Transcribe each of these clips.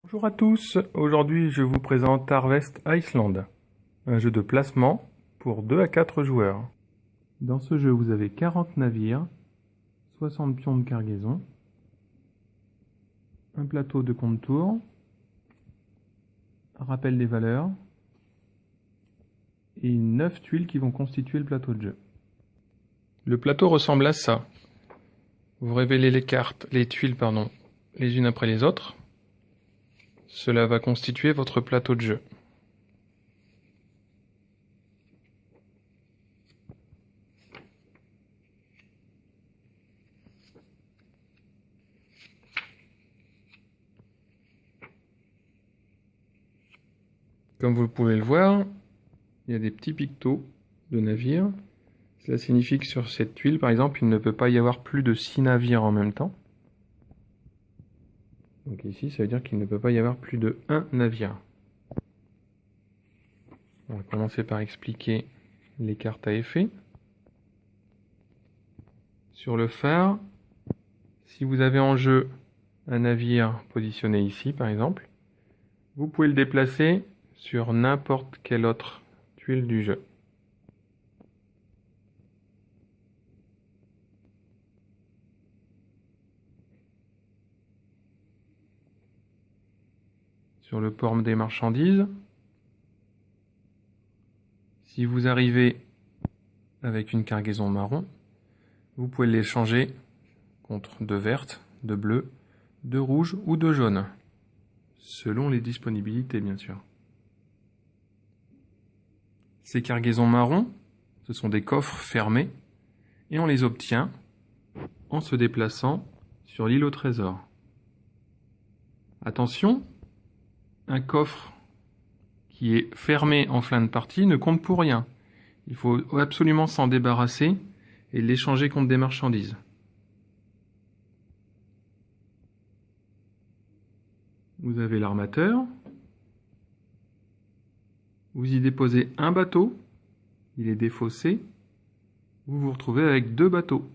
Bonjour à tous, aujourd'hui je vous présente Harvest Iceland, un jeu de placement pour 2 à 4 joueurs. Dans ce jeu vous avez 40 navires, 60 pions de cargaison, un plateau de compte-tours, un rappel des valeurs et 9 tuiles qui vont constituer le plateau de jeu. Le plateau ressemble à ça. Vous révélez les tuiles les unes après les autres. Cela va constituer votre plateau de jeu. Comme vous pouvez le voir, il y a des petits pictos de navires. Cela signifie que sur cette tuile, par exemple, il ne peut pas y avoir plus de 6 navires en même temps. Donc ici, ça veut dire qu'il ne peut pas y avoir plus de 1 navire. On va commencer par expliquer les cartes à effet. Sur le phare, si vous avez en jeu un navire positionné ici, par exemple, vous pouvez le déplacer sur n'importe quelle autre tuile du jeu. Sur le port des marchandises, si vous arrivez avec une cargaison marron, vous pouvez l'échanger contre de vertes, de bleues, de rouges ou de jaunes, selon les disponibilités bien sûr. Ces cargaisons marron, ce sont des coffres fermés et on les obtient en se déplaçant sur l'île au trésor. Attention, un coffre qui est fermé en fin de partie ne compte pour rien. Il faut absolument s'en débarrasser et l'échanger contre des marchandises. Vous avez l'armateur. Vous y déposez un bateau. Il est défaussé. Vous vous retrouvez avec 2 bateaux.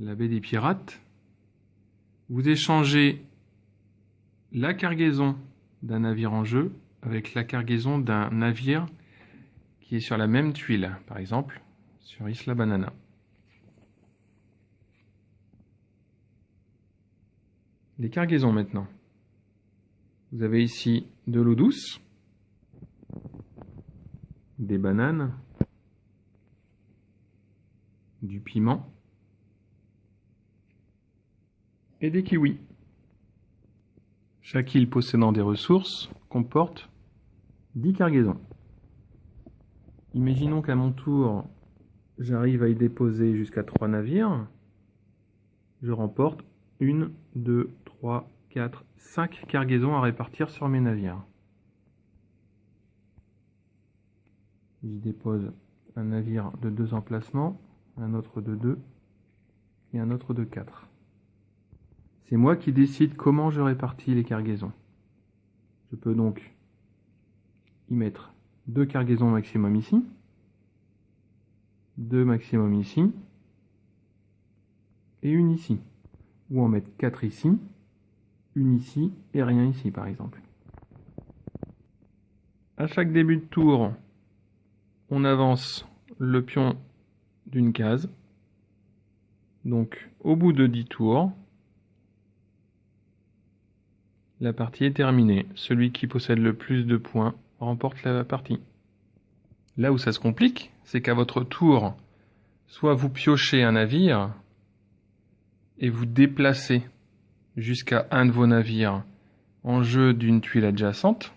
La baie des pirates. Vous échangez la cargaison d'un navire en jeu avec la cargaison d'un navire qui est sur la même tuile, par exemple sur Isla Banana. Les cargaisons maintenant. Vous avez ici de l'eau douce, des bananes, du piment et des kiwis. Chaque île possédant des ressources comporte 10 cargaisons. Imaginons qu'à mon tour, j'arrive à y déposer jusqu'à 3 navires. Je remporte 1, 2, 3, 4, 5 cargaisons à répartir sur mes navires. J'y dépose un navire de 2 emplacements, un autre de 2 et un autre de 4. C'est moi qui décide comment je répartis les cargaisons. Je peux donc y mettre 2 cargaisons maximum ici, 2 maximum ici, et une ici. Ou en mettre 4 ici, une ici et rien ici par exemple. À chaque début de tour, on avance le pion d'une case. Donc au bout de 10 tours, la partie est terminée. Celui qui possède le plus de points remporte la partie. Là où ça se complique, c'est qu'à votre tour, soit vous piochez un navire et vous déplacez jusqu'à un de vos navires en jeu d'une tuile adjacente,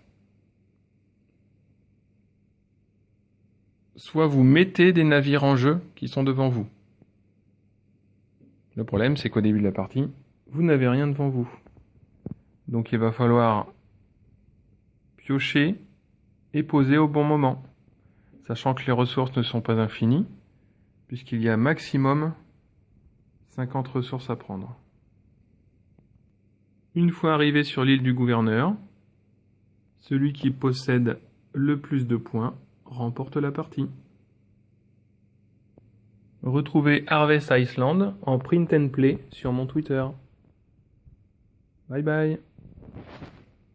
soit vous mettez des navires en jeu qui sont devant vous. Le problème, c'est qu'au début de la partie, vous n'avez rien devant vous. Donc il va falloir piocher et poser au bon moment, sachant que les ressources ne sont pas infinies, puisqu'il y a maximum 50 ressources à prendre. Une fois arrivé sur l'île du gouverneur, celui qui possède le plus de points remporte la partie. Retrouvez Harvest Iceland en print and play sur mon Twitter. Bye bye.